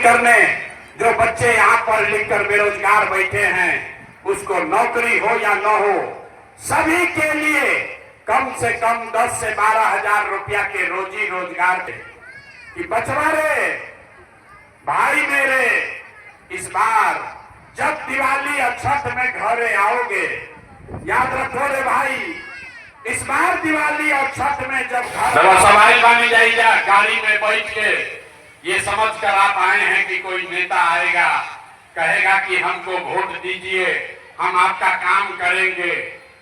करने, जो बच्चे यहाँ पर लिखकर बेरोजगार बैठे हैं, उसको नौकरी हो या न हो, सभी के लिए कम से कम 10 से 12 हजार रुपया के रोजी रोजगार कि बचवारे भाई मेरे, इस बार जब दिवाली और छठ में घरे आओगे, याद रखो रे भाई, इस बार दिवाली और छठ में जब घर सवारी बानी जाइएगा गाड़ी में बैठ के, ये समझ कर आप आए हैं कि कोई नेता आएगा कहेगा कि हमको वोट दीजिए, हम आपका काम करेंगे,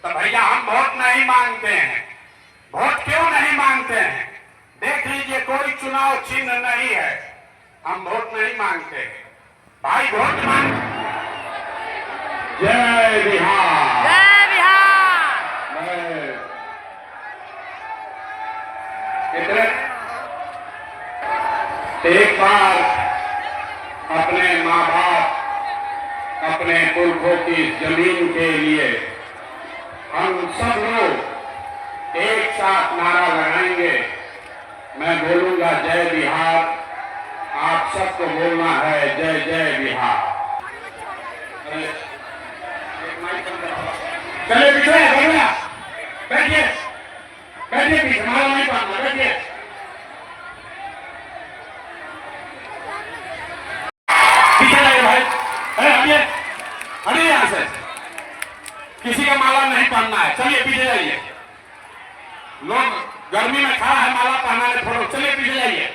तो भैया हम वोट नहीं मांगते हैं। वोट क्यों नहीं मांगते हैं? देख लीजिए, कोई चुनाव चिन्ह नहीं है, हम वोट नहीं मांगते हैं भाई, वोट मांग। जय बिहार, जय बिहार। एक बार अपने माँ बाप, अपने पुरखों की जमीन के लिए हम सब लोग एक साथ नारा लगाएंगे। मैं बोलूंगा जय बिहार, आप सबको बोलना है जय जय बिहार। चले पीछे, बढ़िया बैठिए, बैठिए पीछे, माला नहीं पाना, बैठिए। पीछे लगे भाई, अरे हटिए, हटिए यहाँ से, किसी का माला नहीं पहनना है, चलिए पीछे जाइए। लोग गर्मी में खड़ा है, माला पहना है फोटो, चलिए पीछे जाइए।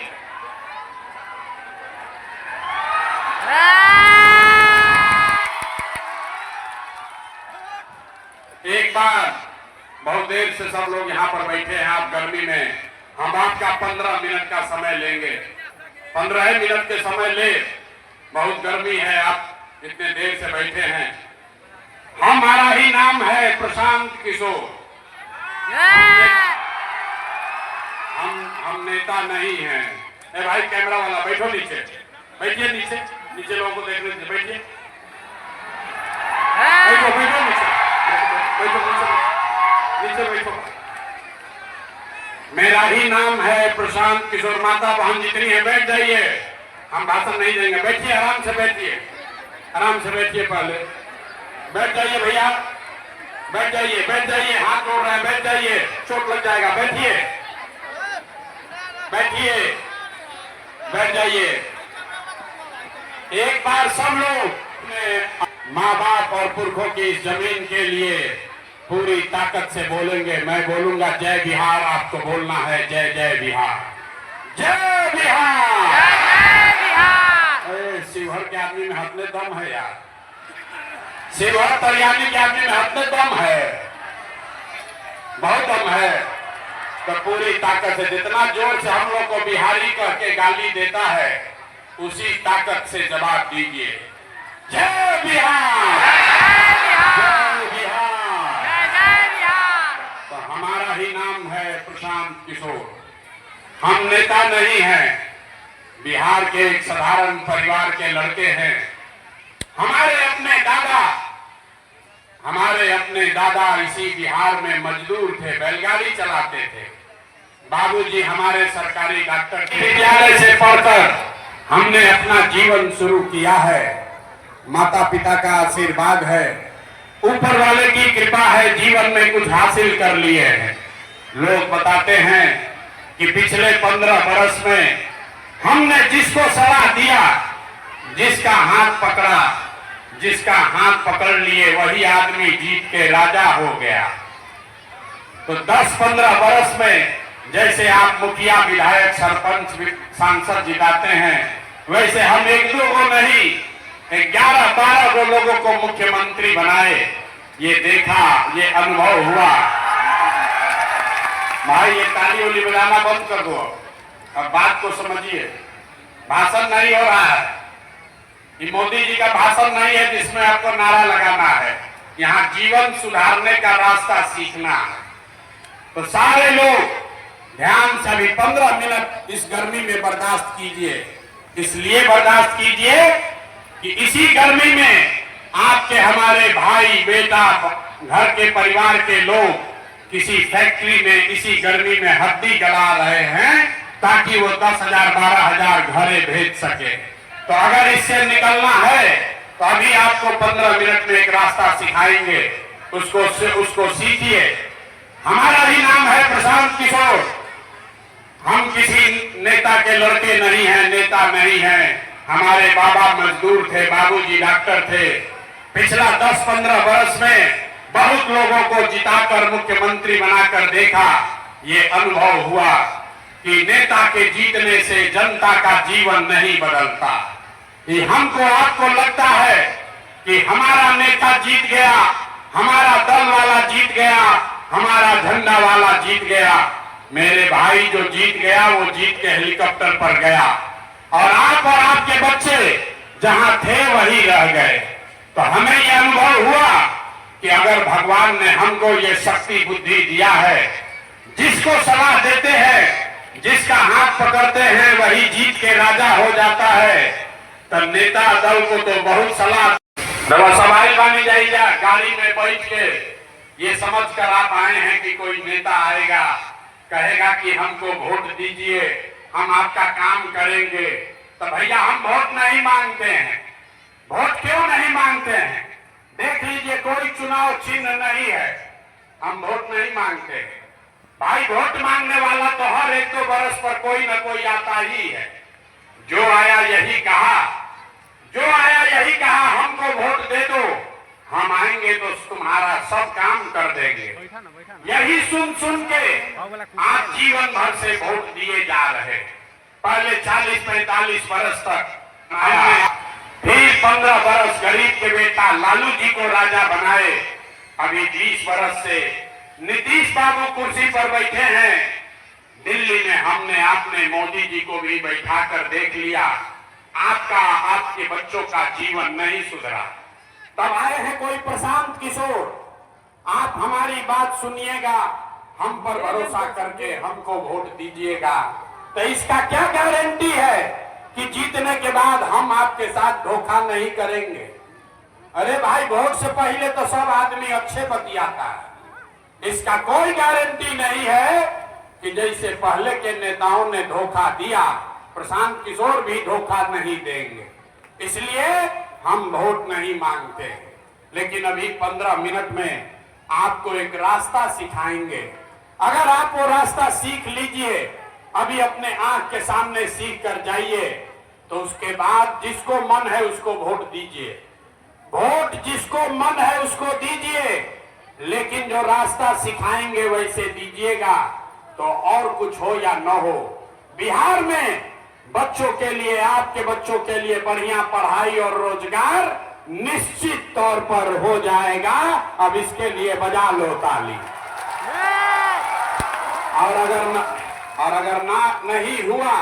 एक बार बहुत देर से सब लोग यहाँ पर बैठे हैं, आप गर्मी में, हम आपका 15 मिनट का समय लेंगे। 15 मिनट के समय ले, बहुत गर्मी है, आप इतने देर से बैठे हैं। हमारा ही नाम है प्रशांत किशोर, हम नेता नहीं हैं। ए भाई कैमरा वाला बैठो नीचे, बैठिए नीचे, नीचे लोगों को देखने दीजिए, बैठिए, बैठो बैठो नीचे, बैठो नीचे बैठो। मेरा ही नाम है प्रशांत किशोर, माता बहन जितनी है बैठ जाइए, हम भाषण नहीं देंगे, बैठिए आराम से, बैठिए आराम से, बैठिए, पहले बैठ जाइए भैया, बैठ जाइए, बैठ जाइए, हाथ जोड़ रहे हैं, बैठ जाइए, चोट लग जाएगा, बैठिए बैठिए, बैठ जाइए। एक बार सब लोग अपने माँ बाप और पुरखों की इस जमीन के लिए पूरी ताकत से बोलेंगे। मैं बोलूंगा जय बिहार, आपको बोलना है जय जय बिहार, जय बिहार, जय बिहार। शिवहर के आदमी में हतने दम है यार, शिवहर तरियानी के आदमी में हतने दम है, बहुत दम है। तो पूरी ताकत से, जितना जोर से हम लोग को बिहारी कह के गाली देता है, उसी ताकत से जवाब दीजिए जय बिहार, जय बिहार, जय बिहार। तो हमारा ही नाम है प्रशांत किशोर, हम नेता नहीं हैं, बिहार के एक साधारण परिवार के लड़के हैं। हमारे अपने दादा इसी बिहार में मजदूर थे, बैलगाड़ी चलाते थे। बाबूजी हमारे सरकारी डॉक्टर थे। विद्यालय से पढ़कर हमने अपना जीवन शुरू किया है, माता पिता का आशीर्वाद है, ऊपर वाले की कृपा है, जीवन में कुछ हासिल कर लिए हैं। लोग बताते हैं कि पिछले 15 वर्ष में हमने जिसको सलाह दिया, जिसका हाथ पकड़ लिए, वही आदमी जीत के राजा हो गया। तो 10-15 वर्ष में जैसे आप मुखिया, विधायक, सरपंच, सांसद जिताते हैं, वैसे हम 1-2 को नहीं, 11-12 लोगों को मुख्यमंत्री बनाए। ये देखा, ये अनुभव हुआ। भाई ये ताली उली बजाना बंद कर दो, अब बात को समझिए। भाषण नहीं हो रहा है, ये मोदी जी का भाषण नहीं है जिसमें आपको नारा लगाना है। यहाँ जीवन सुधारने का रास्ता सीखना है। तो सारे लोग ध्यान से अभी 15 मिनट इस गर्मी में बर्दाश्त कीजिए। इसलिए बर्दाश्त कीजिए कि इसी गर्मी में आपके हमारे भाई, बेटा, घर के परिवार के लोग किसी फैक्ट्री में इसी गर्मी में हड्डी गला रहे हैं, ताकि वो 10,000 12,000 घरे भेज सके। तो अगर इससे निकलना है तो अभी आपको 15 मिनट में एक रास्ता सिखाएंगे, उसको सीखिए। हमारा ही नाम है प्रशांत किशोर। हम किसी नेता के लड़के नहीं हैं, नेता नहीं हैं। हमारे बाबा मजदूर थे, बाबूजी डॉक्टर थे। पिछला 10-15 वर्ष में बहुत लोगों को जिताकर मुख्यमंत्री बनाकर देखा। ये अनुभव हुआ कि नेता के जीतने से जनता का जीवन नहीं बदलता। ये हमको आपको लगता है कि हमारा नेता जीत गया, हमारा दल वाला जीत गया, हमारा झंडा वाला जीत गया। मेरे भाई जो जीत गया वो जीत के हेलीकॉप्टर पर गया, और आप और आपके बच्चे जहां थे वही रह गए। तो हमें यह अनुभव हुआ कि अगर भगवान ने हमको ये शक्ति बुद्धि दिया है, जिसको सलाह देते हैं, जिसका हाथ पकड़ते हैं वही जीत के राजा हो जाता है। तो नेता दल को तो बहुत सलाह सवाई बानी जाइए। गाड़ी में बैठ के ये समझ कर आप आए हैं कि कोई नेता आएगा, कहेगा कि हमको वोट दीजिए, हम आपका काम करेंगे। तो भैया हम वोट नहीं मांगते हैं। वोट क्यों नहीं मांगते हैं? देख लीजिए, कोई चुनाव चिन्ह नहीं है, हम वोट नहीं मांगते हैं। भाई वोट मांगने वाला तो हर 1-2 बरस पर कोई न कोई आता ही है। जो आया यही कहा, हमको वोट दे दो, हम आएंगे तो तुम्हारा सब काम कर देंगे। यही सुन के आज जीवन भर से वोट दिए जा रहे। पहले 40-45 बरस तक आया, फिर 15 बरस गरीब के बेटा लालू जी को राजा बनाए। अभी 20 बरस से नीतीश बाबू कुर्सी पर बैठे हैं। दिल्ली में हमने आपने मोदी जी को भी बैठाकर देख लिया, आपके बच्चों का जीवन नहीं सुधरा। तब आए हैं कोई प्रशांत किशोर, आप हमारी बात सुनिएगा, हम पर भरोसा करके हमको वोट दीजिएगा। तो इसका क्या गारंटी है कि जीतने के बाद हम आपके साथ धोखा नहीं करेंगे? अरे भाई, वोट से पहले तो सब आदमी अच्छे बतियाता है। इसका कोई गारंटी नहीं है कि जैसे पहले के नेताओं ने धोखा दिया, प्रशांत किशोर भी धोखा नहीं देंगे। इसलिए हम वोट नहीं मांगते। लेकिन अभी 15 मिनट में आपको एक रास्ता सिखाएंगे। अगर आप वो रास्ता सीख लीजिए, अभी अपने आंख के सामने सीख कर जाइए, तो उसके बाद जिसको मन है उसको वोट दीजिए। वोट जिसको मन है उसको दीजिए, लेकिन जो रास्ता सिखाएंगे वैसे दीजिएगा। तो और कुछ हो या न हो, बिहार में बच्चों के लिए, आपके बच्चों के लिए बढ़िया पढ़ाई और रोजगार निश्चित तौर पर हो जाएगा। अब इसके लिए बजा लो ताली। और अगर नहीं हुआ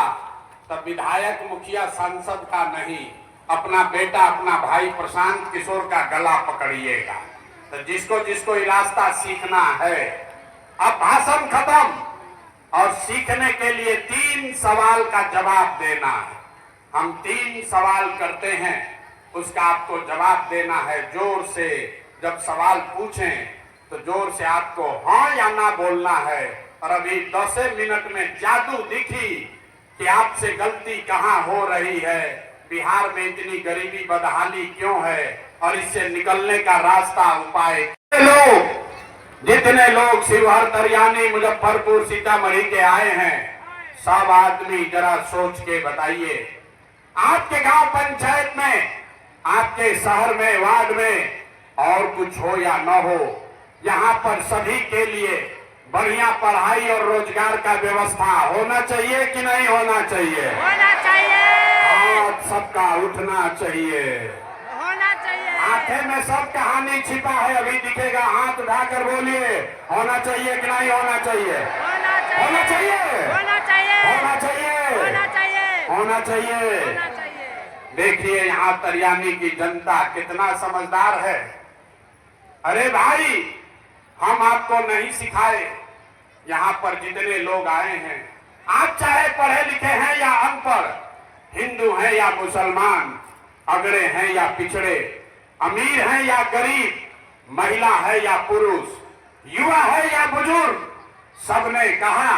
तब विधायक, मुखिया, सांसद का नहीं, अपना बेटा, अपना भाई प्रशांत किशोर का गला पकड़िएगा। तो जिसको जिसको ये रास्ता सीखना है, अब भाषण खत्म, और सीखने के लिए 3 सवाल का जवाब देना है। हम 3 सवाल करते हैं, उसका आपको जवाब देना है जोर से। जब सवाल पूछें तो जोर से आपको हाँ या ना बोलना है। और अभी 10 मिनट में जादू दिखी कि आपसे गलती कहाँ हो रही है, बिहार में इतनी गरीबी बदहाली क्यों है, और इससे निकलने का रास्ता, उपाय। जितने लोग शिवहर, तरियानी, मुजफ्फरपुर, सीतामढ़ी के आए हैं, सब आदमी जरा सोच के बताइए, आपके गांव पंचायत में, आपके शहर में, वार्ड में और कुछ हो या न हो, यहाँ पर सभी के लिए बढ़िया पढ़ाई और रोजगार का व्यवस्था होना चाहिए कि नहीं होना चाहिए? होना चाहिए। हाथ सबका उठना चाहिए। होना चाहिए। आंखें में सब कहानी छिपा है, अभी दिखेगा। हाथ उठाकर बोलिए, होना चाहिए कि नहीं होना चाहिए? होना चाहिए। होना चाहिए। होना चाहिए। होना चाहिए। होना चाहिए। होना चाहिए। होना चाहिए। देखिए यहाँ तरियानी की जनता कितना समझदार है। अरे भाई, हम आपको नहीं सिखाए, यहाँ पर जितने लोग आए हैं, आप चाहे पढ़े लिखे हैं या अनपढ़, हिंदू हैं या मुसलमान, अगड़े हैं या पिछड़े, अमीर हैं या गरीब, महिला है या पुरुष, युवा है या बुजुर्ग, सबने कहा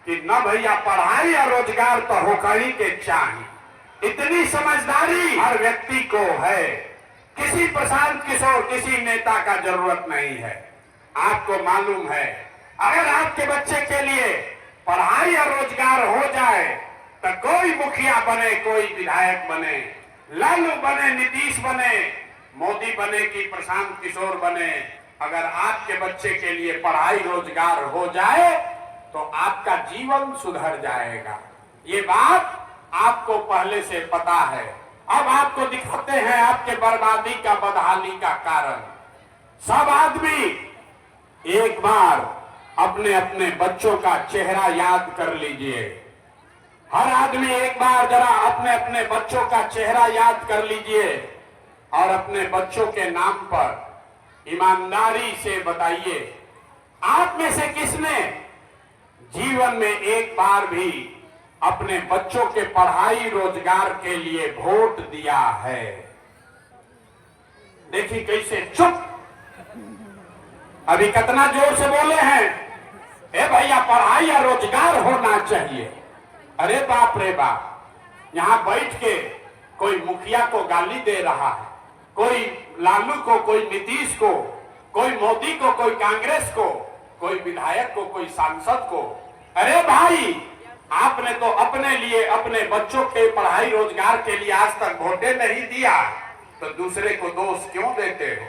कि न भैया पढ़ाई और रोजगार तो होकर ही के चाहिए। इतनी समझदारी हर व्यक्ति को है। किसी प्रशांत किशोर, किसी नेता का जरूरत नहीं है। आपको मालूम है, अगर आपके बच्चे के लिए पढ़ाई और रोजगार हो जाए तो कोई मुखिया बने, कोई विधायक बने, लालू बने, नीतीश बने, मोदी बने कि प्रशांत किशोर बने, अगर आपके बच्चे के लिए पढ़ाई रोजगार हो जाए तो आपका जीवन सुधर जाएगा। ये बात आपको पहले से पता है। अब आपको दिखाते हैं आपके बर्बादी का, बदहाली का कारण। सब आदमी एक बार अपने अपने बच्चों का चेहरा याद कर लीजिए। हर आदमी एक बार जरा अपने अपने बच्चों का चेहरा याद कर लीजिए और अपने बच्चों के नाम पर ईमानदारी से बताइए, आप में से किसने जीवन में एक बार भी अपने बच्चों के पढ़ाई रोजगार के लिए वोट दिया है? देखिए कैसे चुप। अभी कितना जोर से बोले हैं, ए भैया पढ़ाई या रोजगार होना चाहिए। अरे बाप रे बाप, यहां बैठ के कोई मुखिया को गाली दे रहा है, कोई लालू को, कोई नीतीश को, कोई मोदी को, कोई कांग्रेस को, कोई विधायक को, कोई सांसद को। अरे भाई, आपने तो अपने लिए, अपने बच्चों के पढ़ाई रोजगार के लिए आज तक वोटे नहीं दिया, तो दूसरे को दोष क्यों देते हो?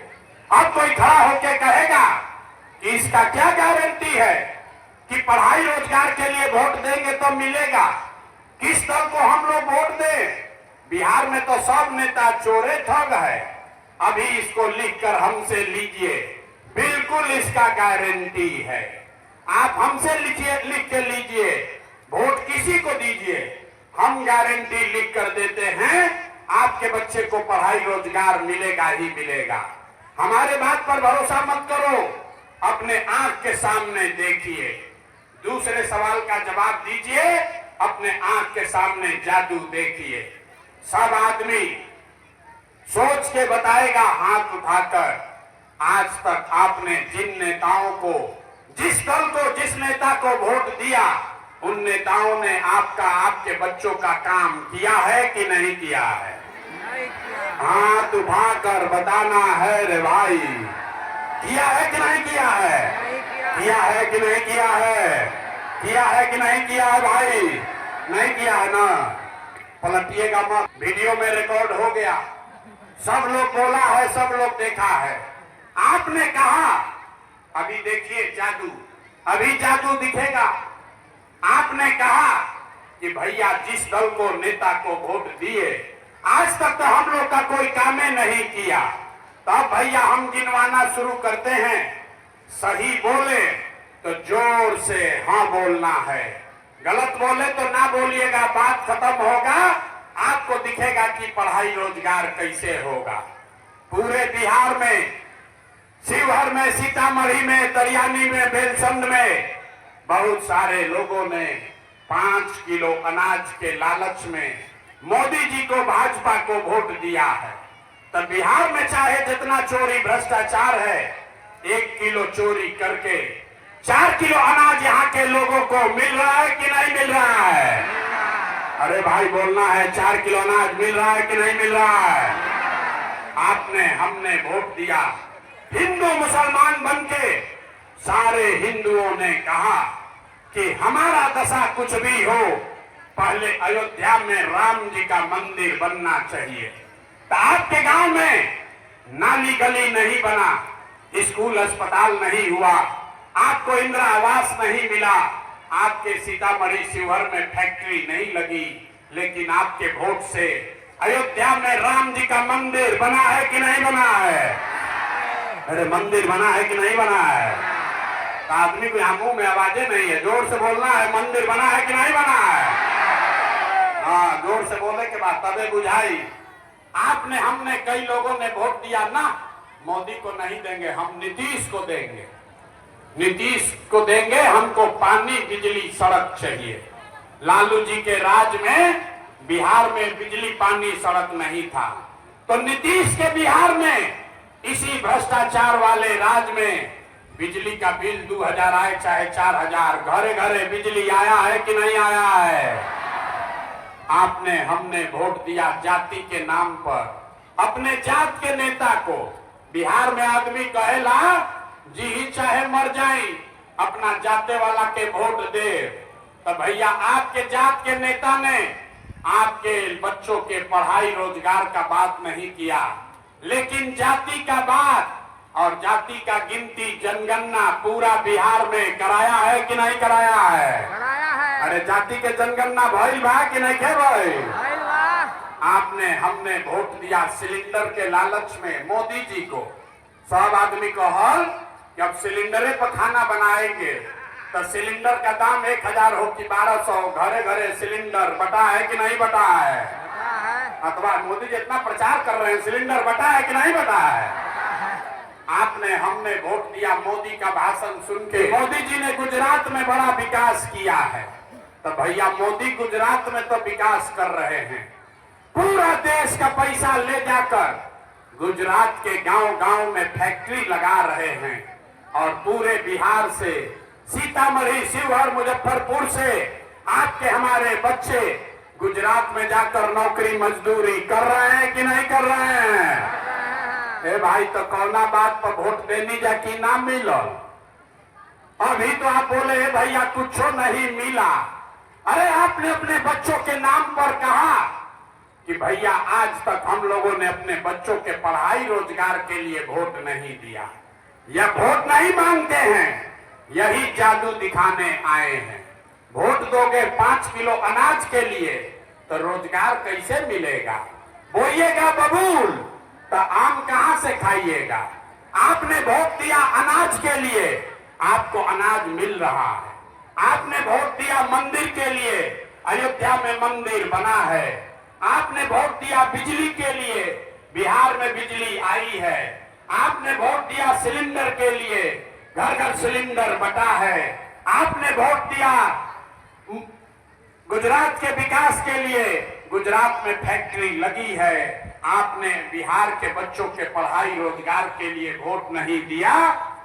अब कोई खड़ा होकर कहेगा कि इसका क्या गारंटी है कि पढ़ाई रोजगार के लिए वोट देंगे तो मिलेगा? किस दल को हम लोग वोट दें? बिहार में तो सब नेता चोरे ठग है। अभी इसको लिखकर हमसे लीजिए, बिल्कुल इसका गारंटी है। आप हमसे लिखिए, लिख के लीजिए, वोट किसी को दीजिए, हम गारंटी लिख कर देते हैं आपके बच्चे को पढ़ाई रोजगार मिलेगा ही मिलेगा। हमारे बात पर भरोसा मत करो, अपने आंख के सामने देखिए। दूसरे सवाल का जवाब दीजिए, अपने आंख के सामने जादू देखिए। सब आदमी सोच के बताएगा हाथ उठाकर, आज तक आपने जिन नेताओं को, जिस दल को, जिस नेता को वोट दिया, उन नेताओं ने आपका, आपके बच्चों का काम किया है कि नहीं किया है? हाथ उठाकर बताना है रे भाई, किया है कि नहीं किया है? किया है कि नहीं किया है? किया है कि नहीं किया है भाई? नहीं किया है ना? पलटिएगा मत, वीडियो में रिकॉर्ड हो गया, सब लोग बोला है, सब लोग देखा है। आपने कहा, अभी देखिए जादू, अभी जादू दिखेगा। आपने कहा कि भैया जिस दल को, नेता को वोट दिए, आज तक तो हम लोग का कोई काम नहीं किया, तब भैया हम गिनवाना शुरू करते हैं। सही बोले तो जोर से हाँ बोलना है, गलत बोले तो ना बोलिएगा, बात खत्म होगा, आपको दिखेगा कि पढ़ाई रोजगार कैसे होगा। पूरे बिहार में, शिवहर में, सीतामढ़ी में, तरियानी में, बेलसंड में बहुत सारे लोगों ने 5 किलो अनाज के लालच में मोदी जी को, भाजपा को वोट दिया है। तो बिहार में चाहे जितना चोरी भ्रष्टाचार है, 1 किलो चोरी करके 4 किलो अनाज यहाँ के लोगों को मिल रहा है कि नहीं मिल रहा है? अरे भाई बोलना है, 4 किलो अनाज मिल रहा है कि नहीं मिल रहा है? आपने, हमने वोट दिया, हिंदू मुसलमान बनके सारे हिंदुओं ने कहा कि हमारा दशा कुछ भी हो, पहले अयोध्या में राम जी का मंदिर बनना चाहिए। तो आपके गांव में नाली गली नहीं बना, स्कूल अस्पताल नहीं हुआ, आपको इंदिरा आवास नहीं मिला, आपके सीतामढ़ी शिवहर में फैक्ट्री नहीं लगी, लेकिन आपके वोट से अयोध्या में राम जी का मंदिर बना है कि नहीं बना है? अरे मंदिर बना है कि नहीं बना है? तो आदमी को यहाँ मुंह में आवाजें नहीं है, जोर से बोलना है, मंदिर बना है कि नहीं बना है? हाँ, जोर से बोलने के बाद तबे बुझाई। आपने, हमने, कई लोगों ने वोट दिया ना, मोदी को नहीं देंगे, हम नीतीश को देंगे, नीतीश को देंगे, हमको पानी, बिजली, सड़क चाहिए। लालू जी के राज में बिहार में बिजली, पानी, सड़क नहीं था, तो नीतीश के बिहार में, इसी भ्रष्टाचार वाले राज में बिजली का बिल 2000 आए चाहे 4000, घरे घरे बिजली आया है कि नहीं आया है? आपने हमने वोट दिया जाति के नाम पर, अपने जात के नेता को। बिहार में आदमी कहेला जी ही चाहे मर जाए अपना जाते वाला के वोट दे। तो भैया आपके जात के नेता ने आपके बच्चों के पढ़ाई रोजगार का बात नहीं किया, लेकिन जाति का बात और जाति का गिनती जनगणना पूरा बिहार में कराया है कि नहीं कराया है? कराया है। अरे जाति के जनगणना भइल बा कि नहीं खे भाई? भइल बा। आपने हमने वोट दिया सिलेंडर के लालच में मोदी जी को। सब आदमी को हल कि अब सिलेंडरे पर खाना बनाएंगे तो सिलेंडर का दाम 1000 हो कि 1200, घरे घरे सिलेंडर बटा है कि नहीं बटा है? बता है। अथवा मोदी जी इतना प्रचार कर रहे हैं सिलेंडर बटा है कि नहीं बटा है? आपने हमने वोट दिया मोदी का भाषण सुन के। मोदी जी ने गुजरात में बड़ा विकास किया है, तो भैया मोदी गुजरात में तो विकास कर रहे हैं। पूरा देश का पैसा ले जाकर गुजरात के गांव-गांव में फैक्ट्री लगा रहे हैं और पूरे बिहार से, सीतामढ़ी, शिवहर, मुजफ्फरपुर से आपके हमारे बच्चे गुजरात में जाकर नौकरी मजदूरी कर रहे हैं कि नहीं कर रहे हैं? ए भाई तो कौना बात पर वोट देनी जा कि ना मिलल? अभी तो आप बोले भैया कुछ नहीं मिला। अरे आपने अपने बच्चों के नाम पर कहा कि भैया आज तक हम लोगों ने अपने बच्चों के पढ़ाई रोजगार के लिए वोट नहीं दिया, या वोट नहीं मांगते हैं, यही जादू दिखाने आए हैं। वोट दोगे 5 किलो अनाज के लिए तो रोजगार कैसे मिलेगा? बोइएगा बबूल तो आम कहां से खाइएगा? आपने वोट दिया अनाज के लिए, आपको अनाज मिल रहा है। आपने वोट दिया मंदिर के लिए, अयोध्या में मंदिर बना है। आपने वोट दिया बिजली के लिए, बिहार में बिजली आई है। आपने वोट दिया सिलेंडर के लिए, घर घर सिलेंडर बटा है। आपने वोट दिया गुजरात के विकास के लिए, गुजरात में फैक्ट्री लगी है। आपने बिहार के बच्चों के पढ़ाई रोजगार के लिए वोट नहीं दिया,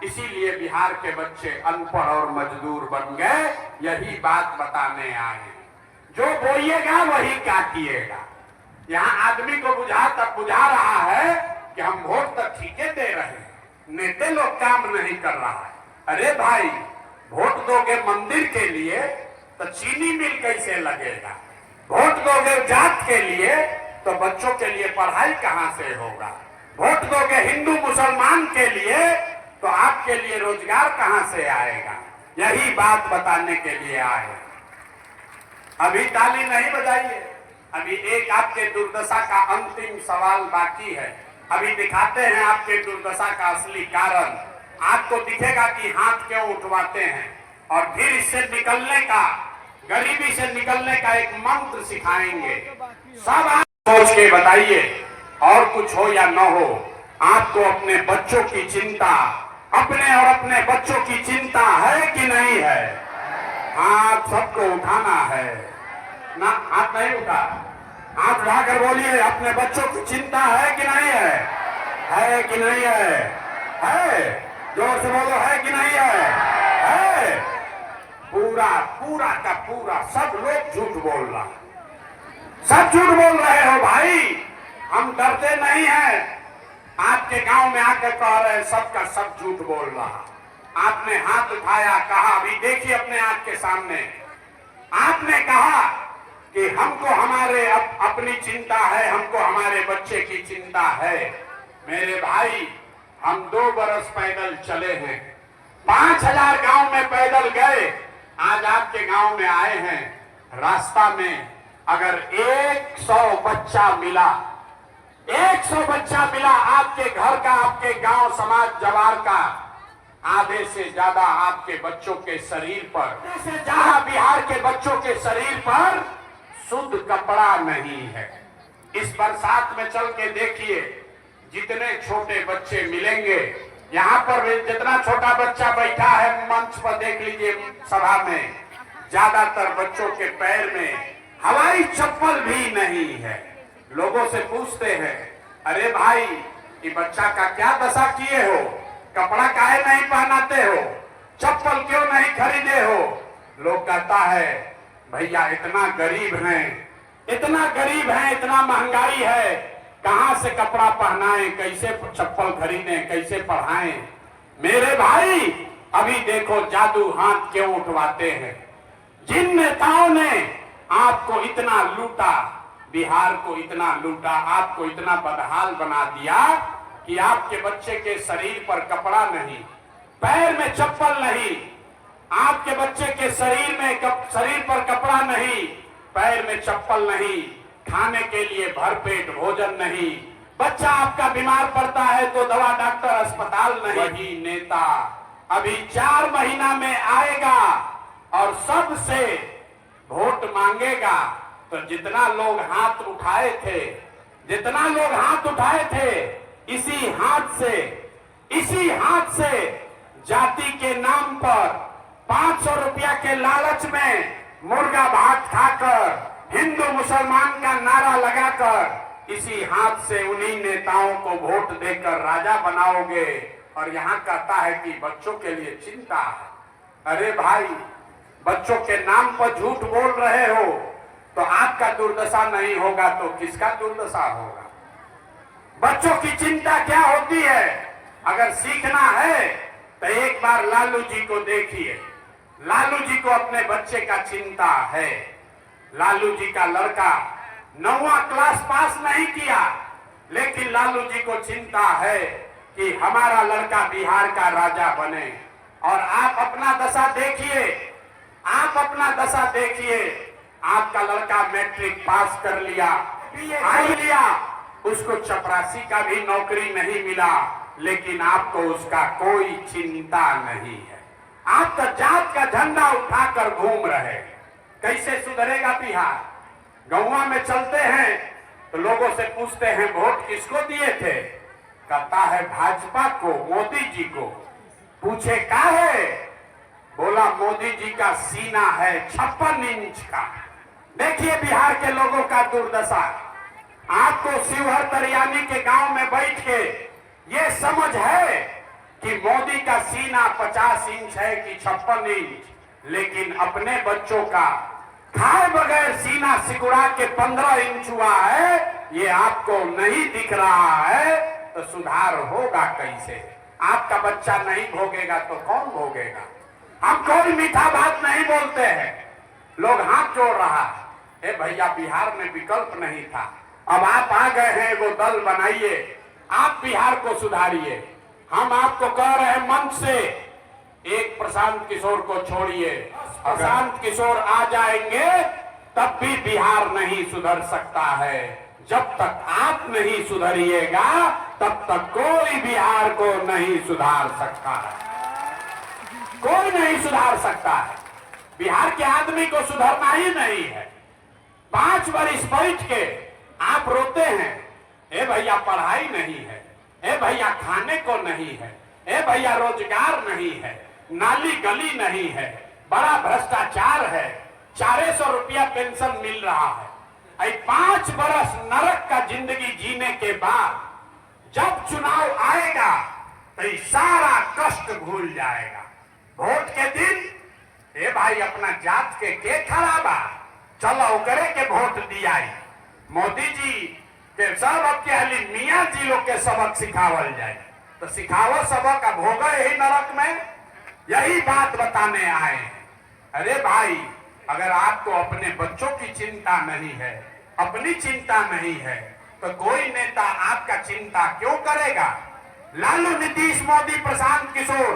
इसीलिए बिहार के बच्चे अनपढ़ और मजदूर बन गए। यही बात बताने आए हैं। जो बोइएगा वही काटिएगा। यहाँ आदमी को बुझा रहा है कि हम वोट तो ठीक दे रहे हैं, नेता लोग काम नहीं कर रहा है। अरे भाई वोट दोगे मंदिर के लिए तो चीनी मिल कैसे लगेगा? वोट दोगे जात के लिए तो बच्चों के लिए पढ़ाई कहां से होगा? वोट दोगे हिंदू मुसलमान के लिए तो आपके लिए रोजगार कहां से आएगा? यही बात बताने के लिए आए। अभी ताली नहीं बजाइए, अभी एक आपके दुर्दशा का अंतिम सवाल बाकी है। अभी दिखाते हैं आपके दुर्दशा का असली कारण। आपको दिखेगा कि हाथ क्यों उठवाते हैं, और फिर इससे निकलने का, गरीबी से निकलने का एक मंत्र सिखाएंगे। सब आप सोच के बताइए, और कुछ हो या न हो, आपको अपने बच्चों की चिंता, अपने और अपने बच्चों की चिंता है कि नहीं है? हाथ सबको उठाना है ना? हाथ नहीं उठा, हाथ उठाकर बोलिए, अपने बच्चों की चिंता है कि नहीं है? है कि नहीं है? है? जोर से बोलो, है कि नहीं है? है? पूरा का पूरा सब लोग झूठ बोल रहा, सब झूठ बोल रहे हो भाई। हम डरते नहीं हैं। आपके गांव में आकर कह रहे सबका सब झूठ बोल रहा। आपने हाथ उठाया, कहा, अभी देखिए अपने आंख के सामने, आपने कहा कि हमको हमारे अपनी चिंता है, हमको हमारे बच्चे की चिंता है। मेरे भाई, हम 2 बरस पैदल चले हैं, 5000 गांव में पैदल गए, आज आपके गांव में आए हैं। रास्ता में अगर 100 बच्चा मिला, 100 बच्चा मिला आपके घर का, आपके गांव समाज जवार का, आधे से ज्यादा आपके बच्चों के शरीर पर, आधे से ज्यादा बिहार के बच्चों के शरीर पर शुद्ध कपड़ा नहीं है। इस बरसात में चल के देखिए, जितने छोटे बच्चे मिलेंगे, यहाँ पर जितना छोटा बच्चा बैठा है मंच पर, देख लीजिए सभा में, ज्यादातर बच्चों के पैर में हवाई चप्पल भी नहीं है। लोगों से पूछते हैं, अरे भाई ये बच्चा का क्या दशा किए हो? कपड़ा काहे नहीं पहनाते हो? चप्पल क्यों नहीं खरीदे हो? लोग कहता है भैया इतना गरीब हैं, इतना गरीब है, इतना महंगाई है, कहां से कपड़ा पहनाएं, कैसे चप्पल खरीदें, कैसे पढ़ाएं। मेरे भाई अभी देखो जादू हाथ क्यों उठवाते हैं। जिन नेताओं ने आपको इतना लूटा, बिहार को इतना लूटा, आपको इतना बदहाल बना दिया कि आपके बच्चे के शरीर पर कपड़ा नहीं, पैर में चप्पल नहीं, आपके बच्चे के शरीर पर कपड़ा नहीं, पैर में चप्पल नहीं, खाने के लिए भरपेट भोजन नहीं, बच्चा आपका बीमार पड़ता है तो दवा डॉक्टर अस्पताल नहीं। वही नेता अभी 4 महीना में आएगा और सबसे वोट मांगेगा। तो जितना लोग हाथ उठाए थे, इसी हाथ से जाति के नाम पर 500 रुपया के लालच में मुर्गा भात खाकर, हिंदू मुसलमान का नारा लगाकर, इसी हाथ से उन्हीं नेताओं को वोट देकर राजा बनाओगे। और यहाँ कहता है कि बच्चों के लिए चिंता है। अरे भाई, बच्चों के नाम पर झूठ बोल रहे हो तो आपका दुर्दशा नहीं होगा तो किसका दुर्दशा होगा। बच्चों की चिंता क्या होती है? अगर सीखना है तो एक बार लालू जी को देखिए। लालू जी को अपने बच्चे का चिंता है। लालू जी का लड़का 9वां क्लास पास नहीं किया, लेकिन लालू जी को चिंता है कि हमारा लड़का बिहार का राजा बने। और आप अपना दशा देखिए, आपका लड़का मैट्रिक पास कर लिया, BA लिया, उसको चपरासी का भी नौकरी नहीं मिला, लेकिन आपको उसका कोई चिंता नहीं है। आप तो जात का झंडा उठाकर घूम रहे। कैसे सुधरेगा बिहार? गौवा में चलते हैं तो लोगों से पूछते हैं वोट किसको दिए थे? कहता है भाजपा को, मोदी जी को। पूछे का है? बोला मोदी जी का सीना है 56 इंच का। देखिए बिहार के लोगों का दुर्दशा। आपको शिवहर तरियानी के गांव में बैठ के ये समझ है कि मोदी का सीना 50 इंच है कि 56 इंच, लेकिन अपने बच्चों का खाए बगैर सीना सिकुड़ा के 15 इंच हुआ है, ये आपको नहीं दिख रहा है। तो सुधार होगा कैसे? आपका बच्चा नहीं भोगेगा तो कौन भोगेगा? हम कोई मीठा बात नहीं बोलते हैं, लोग हाथ जोड़ रहा है। भैया बिहार में विकल्प नहीं था, अब आप आ गए हैं, वो दल बनाइए, आप बिहार को सुधारिए। हम आपको कह रहे हैं मंच से, एक प्रशांत किशोर को छोड़िए, प्रशांत किशोर आ जाएंगे तब भी बिहार नहीं सुधर सकता है। जब तक आप नहीं सुधरिएगा तब तक कोई बिहार को नहीं सुधार सकता है। कोई नहीं सुधार सकता है। बिहार के आदमी को सुधरना ही नहीं है। 5 वर्ष बैठ के आप रोते हैं, ए भैया पढ़ाई नहीं है, ए भैया खाने को नहीं है, ए भैया रोजगार नहीं है, नाली गली नहीं है, बड़ा भ्रष्टाचार है, 400 रुपया पेंशन मिल रहा है। 5 बरस नरक का जिंदगी जीने के बाद जब चुनाव आएगा तो ये सारा कष्ट भूल जाएगा। वोट के दिन ए भाई अपना जात के खराबा, चलो करे के वोट दिया। मोदी जी के सब अब के हली मियाँ जी लोग के सबक सिखावल जाए तो सिखावो सबक, अब होगा यही नरक में। यही बात बताने आए हैं। अरे भाई, अगर आपको अपने बच्चों की चिंता नहीं है, अपनी चिंता नहीं है, तो कोई नेता आपका चिंता क्यों करेगा? लालू, नीतीश, मोदी, प्रशांत किशोर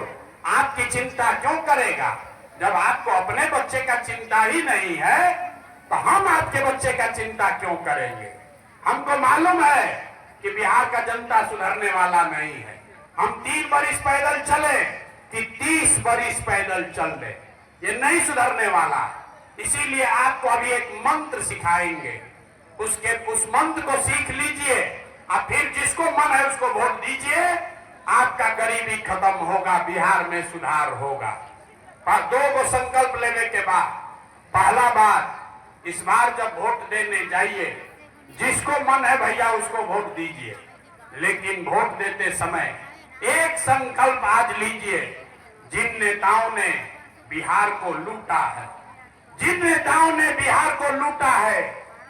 आपकी चिंता क्यों करेगा? जब आपको अपने बच्चे का चिंता ही नहीं है तो हम आपके बच्चे का चिंता क्यों करेंगे? हमको मालूम है कि बिहार का जनता सुधरने वाला नहीं है। हम 3 बरिस पैदल चले कि 30 बरिस पैदल चल ले, ये नहीं सुधरने वाला। इसीलिए आपको अभी एक मंत्र सिखाएंगे, उस मंत्र को सीख लीजिए और फिर जिसको मन है उसको वोट दीजिए। आपका गरीबी खत्म होगा, बिहार में सुधार होगा। पर 2 संकल्प लेने के बाद, पहला बात, इस बार जब वोट देने जाइए, जिसको मन है भैया उसको वोट दीजिए, लेकिन वोट देते समय एक संकल्प आज लीजिए। जिन नेताओं ने बिहार को लूटा है,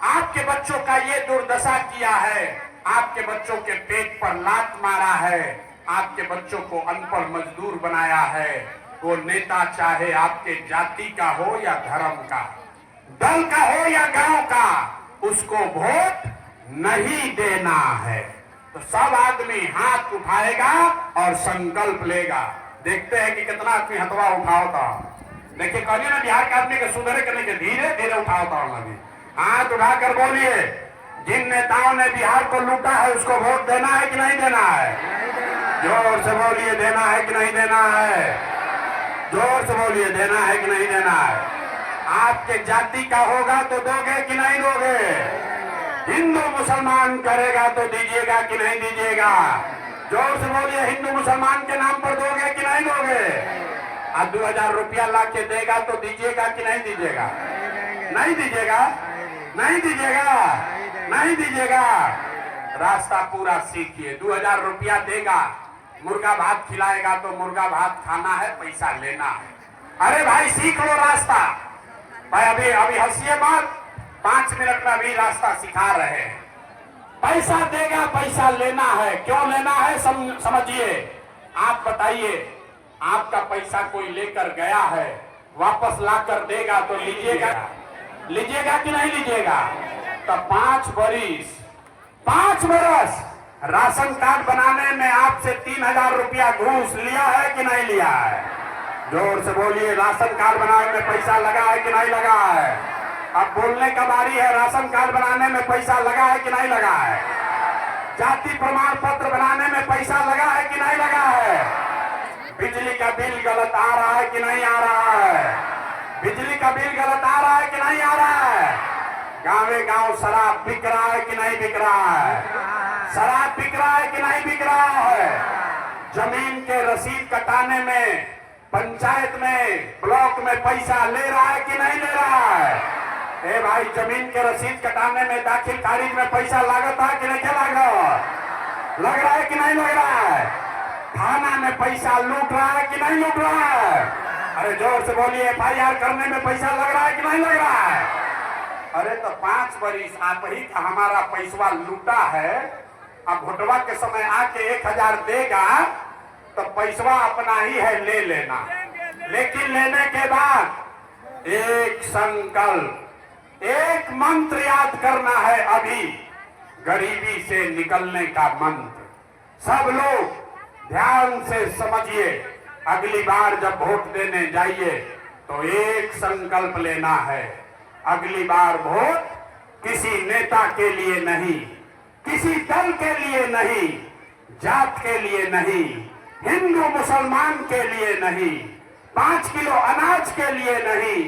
आप आपके बच्चों का ये दुर्दशा किया है, आपके बच्चों के पेट पर लात मारा है, आपके बच्चों को अनपढ़ मजदूर बनाया है। वो नेता चाहे आपके जाति का हो या धर्म का, दल का हो या गांव का, उसको वोट नहीं देना है। तो सब आदमी हाथ उठाएगा और संकल्प लेगा। देखते हैं कि कितना आदमी हथवा उठाओता। देखिए कहिए ना, बिहार के आदमी के सुधरे करने के धीरे धीरे उठाओता अभी। हाथ उठाकर बोलिए, जिन नेताओं ने बिहार को लूटा है उसको वोट देना है कि नहीं देना है? जोर से बोलिए, देना है कि नहीं देना है? जोर से बोलिए, देना है कि नहीं देना है? आपके जाति का होगा तो दोगे कि नहीं दोगे? हिंदू मुसलमान करेगा तो दीजिएगा कि नहीं दीजिएगा? जोर से बोलिए, हिंदू मुसलमान के नाम पर दोगे कि नहीं दोगे? आज 2000 रुपया ला के देगा तो दीजिएगा कि नहीं दीजिएगा? नहीं दीजिएगा? नहीं दीजिएगा? नहीं दीजिएगा? रास्ता पूरा सीखिए। 2000 रुपया देगा, मुर्गा भात खिलाएगा तो मुर्गा भात खाना है, पैसा लेना है। अरे भाई सीख लो रास्ता। भाई अभी हंसिए मत, 5 मिनट में अभी रास्ता सिखा रहे हैं। पैसा देगा, पैसा लेना है। क्यों लेना है समझिए। आप बताइए, आपका पैसा कोई लेकर गया है, वापस लाकर देगा तो लीजिएगा? लीजिएगा कि नहीं लीजिएगा? तो 5 बरस राशन कार्ड बनाने में आपसे 3000 रुपया घूस लिया है कि नहीं लिया है? जोर से बोलिए, राशन कार्ड बनाने में पैसा लगा है कि नहीं लगा है? अब बोलने का बारी है, राशन कार्ड बनाने में पैसा लगा है कि नहीं लगा है? जाति प्रमाण पत्र बनाने में पैसा लगा है कि नहीं लगा है? बिजली का बिल गलत आ रहा है कि नहीं आ रहा है? बिजली का बिल गलत आ रहा है कि नहीं आ रहा है? गाँवे गाँव शराब बिक रहा है कि नहीं बिक रहा है? शराब बिक रहा है कि नहीं बिक रहा है? जमीन के रसीद कटाने में पंचायत में, ब्लॉक में पैसा ले रहा है कि नहीं ले रहा है? ए भाई, जमीन के रसीद कटाने में, दाखिल खारिज में पैसा लागत है कि नहीं लागत? लग रहा है कि नहीं लग रहा है? थाना में पैसा लूट रहा है कि नहीं लूट रहा है? अरे जोर से बोलिए, FIR करने में पैसा लग रहा है कि नहीं लग रहा है? अरे तो 5 बरिस आप ही का हमारा पैसा लूटा है। अब भोटवा के समय आके 1000 देगा तो पैसा अपना ही है, ले लेना। लेकिन लेने के बाद एक संकल्प, एक मंत्र याद करना है अभी, गरीबी से निकलने का मंत्र। सब लोग ध्यान से समझिए। अगली बार जब वोट देने जाइए तो एक संकल्प लेना है, अगली बार वोट किसी नेता के लिए नहीं, किसी दल के लिए नहीं, जात के लिए नहीं, हिंदू मुसलमान के लिए नहीं, 5 किलो अनाज के लिए नहीं,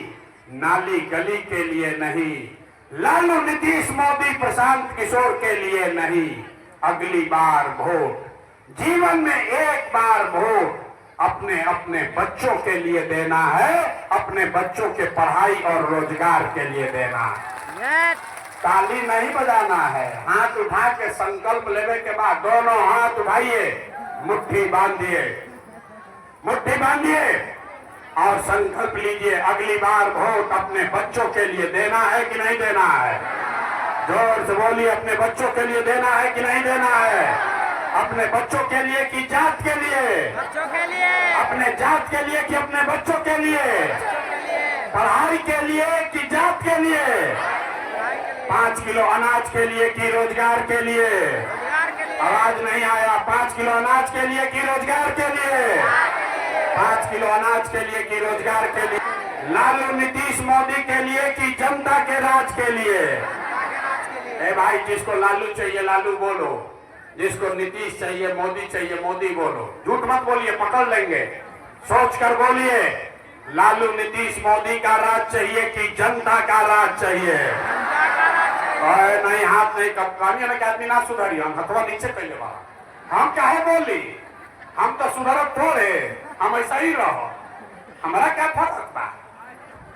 नाली गली के लिए नहीं, लालू नीतीश मोदी प्रशांत किशोर के लिए नहीं। अगली बार वोट, जीवन में एक बार वोट अपने अपने बच्चों के लिए देना है, अपने बच्चों के पढ़ाई और रोजगार के लिए देना है। ताली नहीं बजाना है, हाथ उठा के संकल्प लेने के बाद दोनों हाथ उठाइए, मुट्ठी बांधिए, मुट्ठी बांधिए और संकल्प लीजिए, अगली बार वोट अपने बच्चों के लिए देना है कि नहीं देना है? जोर से बोलिए, अपने बच्चों के लिए देना है कि नहीं देना है? अपने बच्चों के लिए कि जात के लिए? बच्चों के लिए। अपने जात के लिए कि अपने बच्चों के लिए? पढ़ाई के लिए कि जात के लिए? 5 किलो अनाज के लिए कि रोजगार के लिए? आवाज नहीं आया। 5 किलो अनाज के लिए कि रोजगार के लिए? 5 किलो अनाज के लिए कि रोजगार के लिए? लालू नीतीश मोदी के लिए कि जनता के राज के लिए? ए भाई, जिसको लालू चाहिए लालू बोलो, जिसको नीतीश चाहिए मोदी चाहिए मोदी बोलो। झूठ मत बोलिए, पकड़ लेंगे। सोच कर बोलिए, लालू नीतीश मोदी का राज चाहिए कि जनता का राज चाहिए? नहीं, हाथ नहीं कहानी ना, आदमी ना सुधरी, हम हथवा नीचे कैले बा। हम काहे बोली? हम तो सुधरत थोड़े, हम ऐसा ही रहो, हमारा क्या फर्क बा?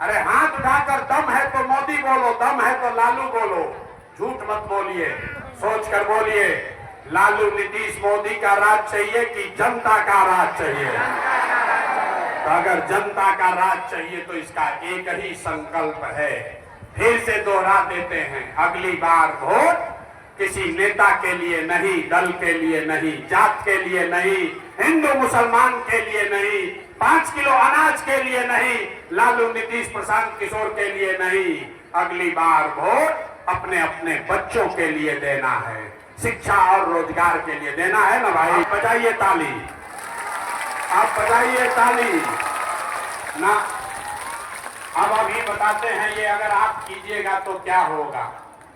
अरे हाथ उठाकर दम है तो मोदी बोलो, दम है तो लालू बोलो। झूठ मत बोलिए, सोच कर बोलिए, लालू नीतीश मोदी का राज चाहिए कि जनता का राज चाहिए? तो अगर जनता का राज चाहिए तो इसका एक ही संकल्प है, फिर से दोहरा देते हैं, अगली बार वोट किसी नेता के लिए नहीं, दल के लिए नहीं, जात के लिए नहीं, हिंदू मुसलमान के लिए नहीं, 5 किलो अनाज के लिए नहीं, लालू नीतीश प्रशांत किशोर के लिए नहीं, अगली बार वोट अपने अपने बच्चों के लिए देना है, शिक्षा और रोजगार के लिए देना है ना भाई। बजाइए ताली, आप बजाइए ताली ना। अब अभी बताते हैं ये अगर आप कीजिएगा तो क्या होगा।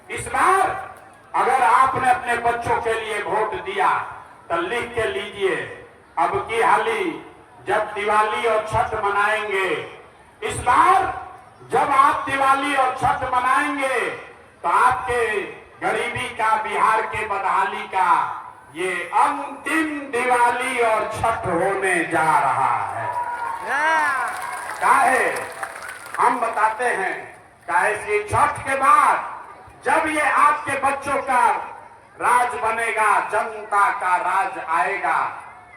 इस बार अगर आपने अपने बच्चों के लिए वोट दिया तो लिख के लीजिए, अब की हाली जब दिवाली और छठ मनाएंगे, इस बार जब आप दिवाली और छठ मनाएंगे तो आपके गरीबी का, बिहार के बदहाली का ये अंतिम दिवाली और छठ होने जा रहा है। काहे हम बताते हैं, काहे कि छठ के बाद जब ये आपके बच्चों का राज बनेगा, जनता का राज आएगा,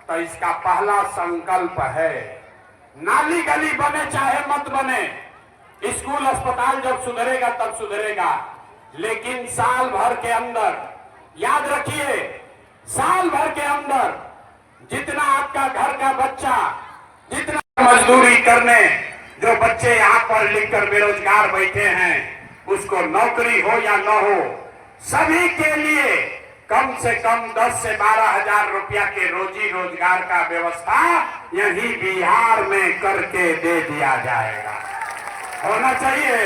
तो इसका पहला संकल्प है, नाली गली बने चाहे मत बने, स्कूल अस्पताल जब सुधरेगा तब सुधरेगा, लेकिन साल भर के अंदर, याद रखिए, साल भर के अंदर जितना आपका घर का बच्चा, जितना मजदूरी करने जो बच्चे यहाँ पर लिखकर बेरोजगार बैठे हैं, उसको नौकरी हो या न हो, सभी के लिए कम से कम 10 से 12 हजार रुपया के रोजी रोजगार का व्यवस्था यही बिहार में करके दे दिया जाएगा। होना चाहिए,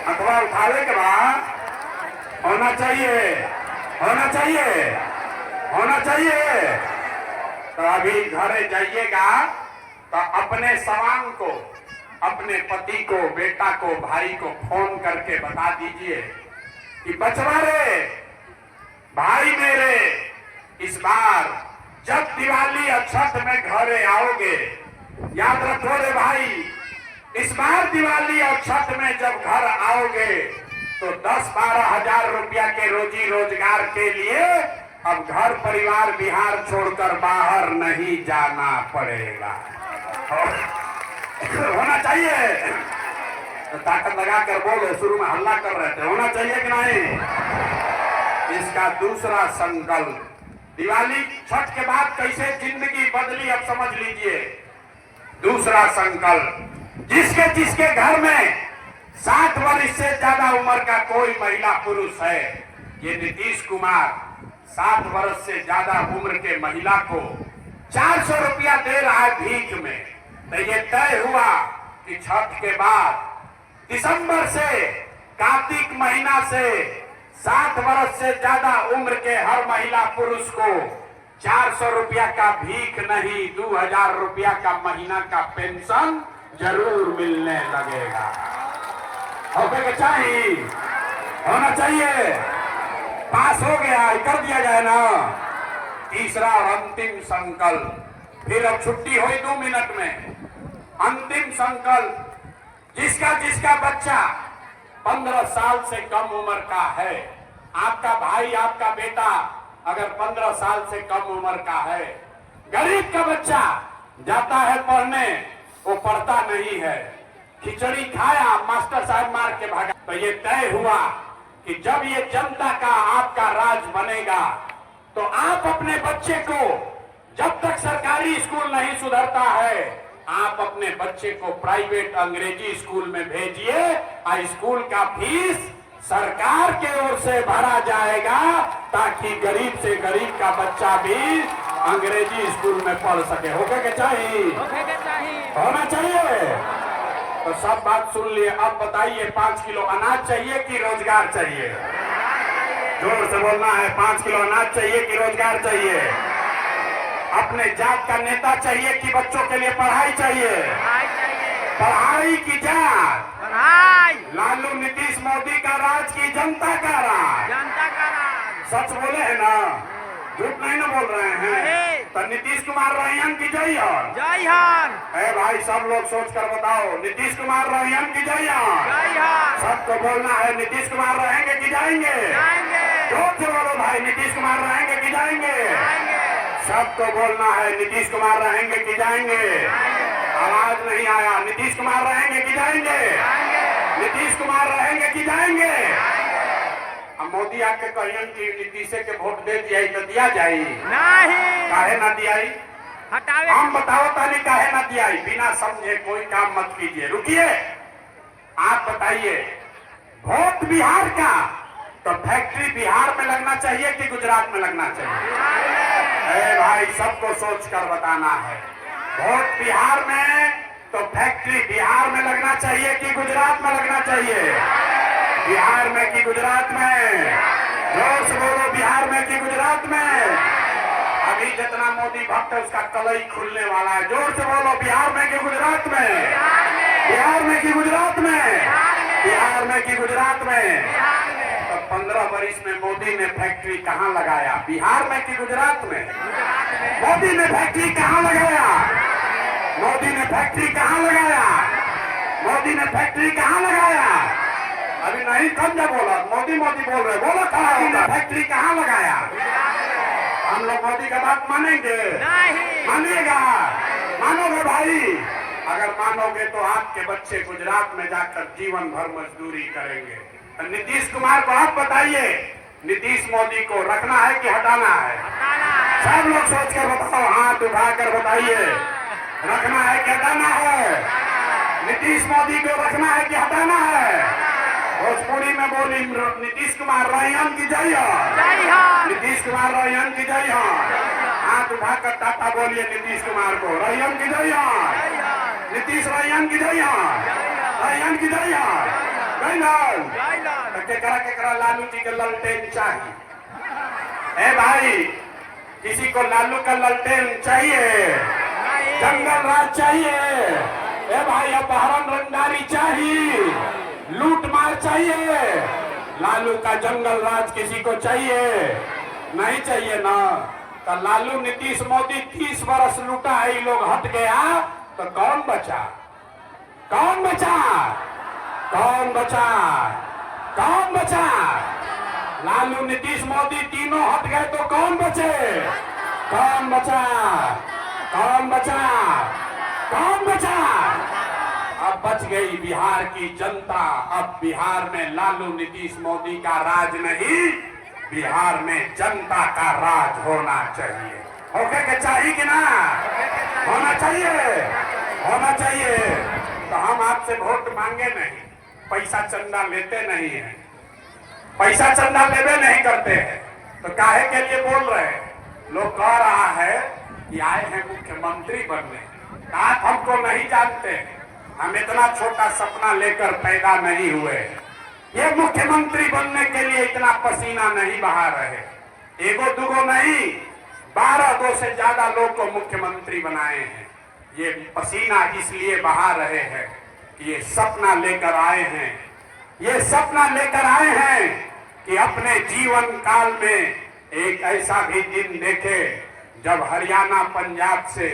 अथवा उठावे के बाद होना चाहिए, होना चाहिए, होना चाहिए। तो अभी घरे जाइएगा तो अपने सवांग को, अपने पति को, बेटा को, भाई को फोन करके बता दीजिए कि बचवा रे भाई मेरे, इस बार जब दिवाली और छठ में घरे आओगे, याद रखो रे भाई, इस बार दिवाली और छठ में जब घर आओगे तो 10-12 हजार रुपया के रोजी रोजगार के लिए अब घर परिवार बिहार छोड़कर बाहर नहीं जाना पड़ेगा। होना चाहिए तो ताकत लगाकर बोलो, शुरू में हल्ला कर रहे थे, होना चाहिए कि नहीं। इसका दूसरा संकल्प, दिवाली छठ के बाद कैसे जिंदगी बदली अब समझ लीजिए। दूसरा संकल्प, जिसके जिसके घर में 60 वर्ष से ज्यादा उम्र का कोई महिला पुरुष है, ये नीतीश कुमार 60 वर्ष से ज्यादा उम्र के महिला को 400 रुपया दे रहा है भीख में। तो ये तय हुआ कि छठ के बाद दिसंबर से कार्तिक महीना से 60 वर्ष से ज्यादा उम्र के हर महिला पुरुष को 400 रुपया का भीख नहीं, 2000 रुपया का महीना का पेंशन जरूर मिलने लगेगा। होके चाहिए, होना चाहिए, पास हो गया, कर दिया जाए ना। तीसरा और अंतिम संकल्प, फिर अब छुट्टी हुई 2 मिनट में। अंतिम संकल्प, जिसका जिसका बच्चा 15 साल से कम उम्र का है, आपका भाई, आपका बेटा अगर 15 साल से कम उम्र का है, गरीब का बच्चा जाता है पढ़ने, वो पढ़ता नहीं है, खिचड़ी खाया, मास्टर साहब मार के भागा। तो ये तय हुआ कि जब ये जनता का आपका राज बनेगा तो आप अपने बच्चे को, जब तक सरकारी स्कूल नहीं सुधरता है, आप अपने बच्चे को प्राइवेट अंग्रेजी स्कूल में भेजिए और स्कूल का फीस सरकार के ओर से भरा जाएगा, ताकि गरीब से गरीब का बच्चा भी अंग्रेजी स्कूल में पढ़ सके। होके के चाहिए, होना चाहिए। तो सब बात सुन लिए, अब बताइए 5 किलो अनाज चाहिए कि रोजगार चाहिए? जोर से बोलना है, 5 किलो अनाज चाहिए कि रोजगार चाहिए? अपने जात का नेता चाहिए कि बच्चों के लिए पढ़ाई चाहिए? पढ़ाई की जात, पढ़ाई, लालू नीतीश मोदी का राज की जनता का राज? जनता का राज। सच बोले है ना, झूठ नहीं ना बोल रहे हैं। तो नीतीश कुमार रहियन की जय हन, जय हन। है भाई, सब लोग सोच कर बताओ, नीतीश कुमार रहियन की जय हन? जय हन। सबको बोलना है, नीतीश कुमार रहेंगे कि जाएंगे? जाएंगे। जोर से बोलो भाई, नीतीश कुमार रहेंगे कि जाएंगे? जाएंगे। सबको बोलना है, नीतीश कुमार रहेंगे कि जाएंगे? आवाज नहीं आया, नीतीश कुमार रहेंगे कि जाएंगे? जाएंगे। नीतीश कुमार रहेंगे कि जाएंगे? अब मोदी आके कहियन कि नीतीश के वोट दे दिया तो दिया जाई? नहीं काहे ना दियाई? हटावे हम बताओ तानी काहे ना दियाई? बिना समझे कोई काम मत कीजिए। रुकिए, आप बताइए, वोट बिहार का तो फैक्ट्री बिहार में लगना चाहिए कि गुजरात में लगना चाहिए? अरे भाई, सबको सोच कर बताना है। वोट बिहार में तो फैक्ट्री बिहार में लगना चाहिए कि गुजरात में लगना चाहिए? बिहार में कि गुजरात में? जोर से बोलो, बिहार में कि गुजरात में? अभी जितना मोदी भक्त है उसका कलई खुलने वाला है। जोर से बोलो, बिहार में कि गुजरात में? बिहार में कि गुजरात में? बिहार में कि गुजरात में? तो 15 वर्ष में मोदी ने फैक्ट्री कहाँ लगाया? बिहार में कि गुजरात में? मोदी ने फैक्ट्री कहाँ लगाया? मोदी ने फैक्ट्री कहाँ लगाया? मोदी ने फैक्ट्री कहाँ लगाया? अभी नहीं, कम जा बोला, मोदी मोदी बोल रहे, बोलो खड़ा होगा, फैक्ट्री कहाँ लगाया? हम लोग मोदी का बात मानेंगे? नहीं मानिएगा? मानोगे भाई? अगर मानोगे तो आपके बच्चे गुजरात में जाकर जीवन भर मजदूरी करेंगे। तो नीतीश कुमार को आप बताइए, नीतीश मोदी को रखना है कि हटाना है? सब लोग सोच कर बताओ, हाथ उठाकर बताइए, रखना है कि हटाना है? नीतीश मोदी को रखना है कि हटाना है? भोजपुरी में बोली, नीतीश कुमार रहियन की जय हो। जय हो। नीतीश कुमार रहियन की जय हो। हाथ उठाकर टाटा बोलिए नीतीश कुमार को, रहियन की जय हो। नीतीश रहियन की जय हो। रहियन की जय हो। जय लाल। तो केकरा लालू जी के ललटेन चाहिए? ए भाई, किसी को लालू का ललटेन चाहिए? जंगल राज चाहिए? ए भाई, अपहरण रंगदारी चाहिए? लूट मार चाहिए? लालू का जंगल राज किसी को चाहिए? नहीं चाहिए ना। तो लालू, नीतीश, मोदी 30 बरस लूटा है, ये लोग हट गया तो कौन बचा? कौन बचा? कौन बचा? कौन बचा? लालू, नीतीश, मोदी तीनों हट गए तो कौन बचे? कौन बचा? कौन बचा? कौन बचा? अब बच गई बिहार की जनता। अब बिहार में लालू, नीतीश, मोदी का राज नहीं, बिहार में जनता का राज होना चाहिए। होके के चाहिए कि ना? होना चाहिए? होना चाहिए। तो हम आपसे वोट मांगे नहीं, पैसा चंदा लेते नहीं है, पैसा चंदा लेवे नहीं करते हैं। तो काहे के लिए बोल रहे हैं? लोग कह रहा है कि आए हैं मुख्यमंत्री बनने। आप हमको नहीं जानते, हम इतना छोटा सपना लेकर पैदा नहीं हुए। ये मुख्यमंत्री बनने के लिए इतना पसीना नहीं बहा रहे। एगो दुगो नहीं, 12 से ज्यादा लोग को मुख्यमंत्री बनाए हैं। ये पसीना इसलिए बहा रहे हैं कि ये सपना लेकर आए हैं। ये सपना लेकर आए हैं कि अपने जीवन काल में एक ऐसा भी दिन देखे जब हरियाणा, पंजाब से,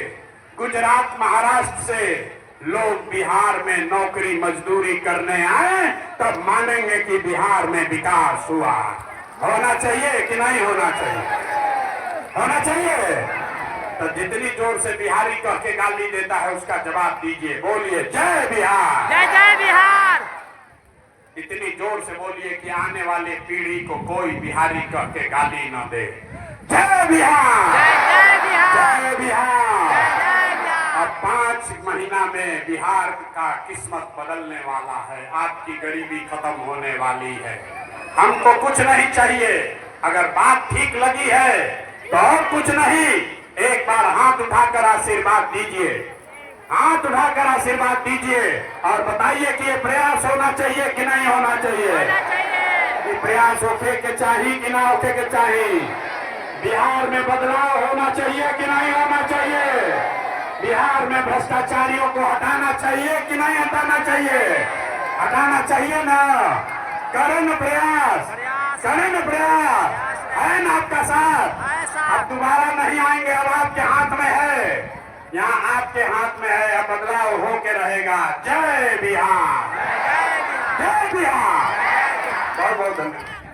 गुजरात, महाराष्ट्र से लोग बिहार में नौकरी मजदूरी करने आए, तब मानेंगे कि बिहार में विकास हुआ। होना चाहिए कि नहीं होना चाहिए? होना चाहिए। तो जितनी जोर से बिहारी कह के गाली देता है उसका जवाब दीजिए, बोलिए जय बिहार। जय जय बिहार। इतनी जोर से बोलिए कि आने वाले पीढ़ी को कोई बिहारी कह के गाली न दे। जय बिहार। जय जय बिहार। जय बिहार। जय जय बिहार। अब 5 महीना में बिहार का किस्मत बदलने वाला है। आपकी गरीबी खत्म होने वाली है। हमको कुछ नहीं चाहिए। अगर बात ठीक लगी है तो और कुछ नहीं, एक बार हाथ उठाकर आशीर्वाद दीजिए। हाथ उठाकर आशीर्वाद दीजिए और बताइए कि ये प्रयास होना चाहिए कि नहीं होना चाहिए? ये प्रयास होके के चाहिए कि ना होके के चाहिए? बिहार में बदलाव होना चाहिए कि नहीं होना चाहिए? बिहार में भ्रष्टाचारियों को हटाना चाहिए कि नहीं हटाना चाहिए? हटाना चाहिए ना। करें न प्रयास, करें न प्रयास, है ना आपका साथ? अब दोबारा नहीं आएंगे, अब आपके हाथ में है। यहाँ आपके हाथ में है, अब बदलाव होके रहेगा। जय बिहार। जय बिहार। बहुत बहुत धन्यवाद।